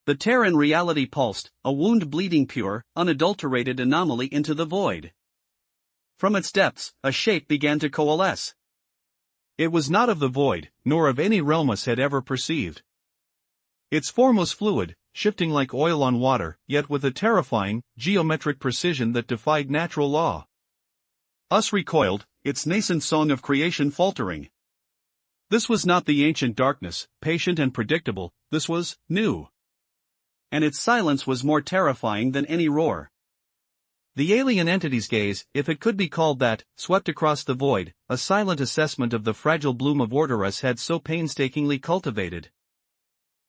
The tear in reality pulsed, a wound bleeding pure, unadulterated anomaly into the void. From its depths, a shape began to coalesce. It was not of the void, nor of any realm us had ever perceived. Its form was fluid, shifting like oil on water, yet with a terrifying, geometric precision that defied natural law. Us recoiled, its nascent song of creation faltering. This was not the ancient darkness, patient and predictable, this was new. And its silence was more terrifying than any roar. The alien entity's gaze, if it could be called that, swept across the void, a silent assessment of the fragile bloom of order us had so painstakingly cultivated.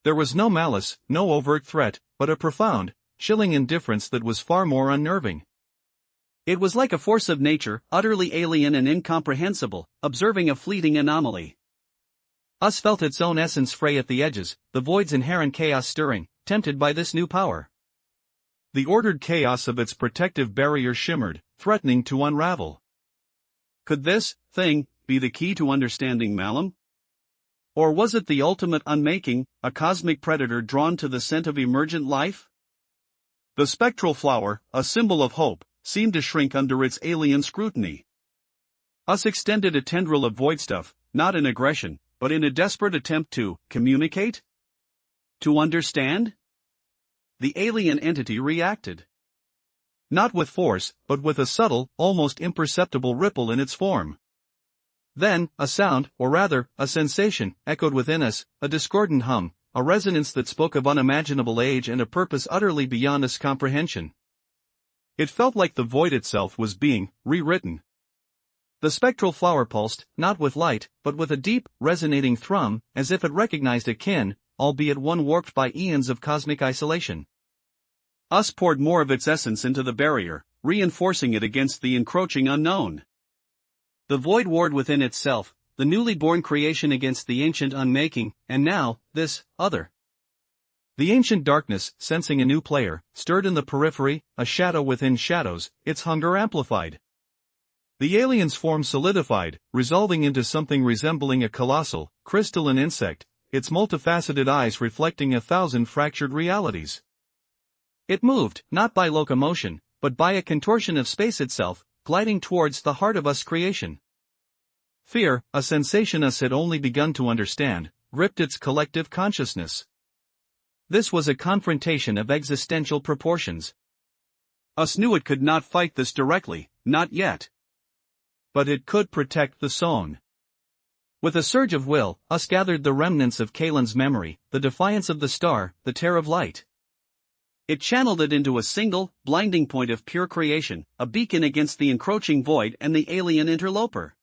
There was no malice, no overt threat, but a profound, chilling indifference that was far more unnerving. It was like a force of nature, utterly alien and incomprehensible, observing a fleeting anomaly. Us felt its own essence fray at the edges, the void's inherent chaos stirring, tempted by this new power. The ordered chaos of its protective barrier shimmered, threatening to unravel. Could this thing be the key to understanding Malum? Or was it the ultimate unmaking, a cosmic predator drawn to the scent of emergent life? The spectral flower, a symbol of hope, seemed to shrink under its alien scrutiny. Us extended a tendril of void stuff, not in aggression, but in a desperate attempt to communicate? To understand? The alien entity reacted. Not with force, but with a subtle, almost imperceptible ripple in its form. Then, a sound, or rather, a sensation, echoed within us, a discordant hum, a resonance that spoke of unimaginable age and a purpose utterly beyond us comprehension. It felt like the void itself was being rewritten. The spectral flower pulsed, not with light, but with a deep, resonating thrum, as if it recognized a kin, albeit one warped by eons of cosmic isolation. Us poured more of its essence into the barrier, reinforcing it against the encroaching unknown. The void warred within itself, the newly born creation against the ancient unmaking, and now, this other. The ancient darkness, sensing a new player, stirred in the periphery, a shadow within shadows, its hunger amplified. The alien's form solidified, resolving into something resembling a colossal, crystalline insect, its multifaceted eyes reflecting 1,000 fractured realities. It moved, not by locomotion, but by a contortion of space itself, gliding towards the heart of us creation. Fear, a sensation us had only begun to understand, gripped its collective consciousness. This was a confrontation of existential proportions. Us knew it could not fight this directly, not yet. But it could protect the song. With a surge of will, us gathered the remnants of Kalen's memory, the defiance of the star, the tear of light. It channeled it into a single, blinding point of pure creation, a beacon against the encroaching void and the alien interloper.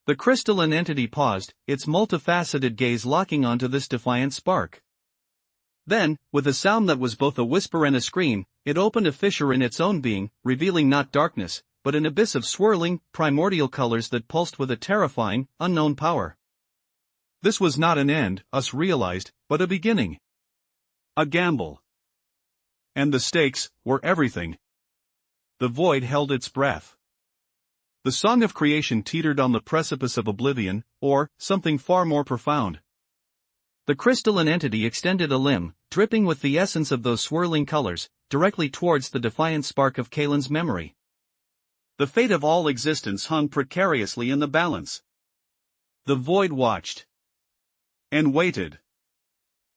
The crystalline entity paused, its multifaceted gaze locking onto this defiant spark. Then, with a sound that was both a whisper and a scream, it opened a fissure in its own being, revealing not darkness, but an abyss of swirling, primordial colors that pulsed with a terrifying, unknown power. This was not an end, us realized, but a beginning. A gamble. And the stakes were everything. The void held its breath. The song of creation teetered on the precipice of oblivion, or something far more profound. The crystalline entity extended a limb, dripping with the essence of those swirling colors, directly towards the defiant spark of Kalen's memory. The fate of all existence hung precariously in the balance. The void watched. And waited.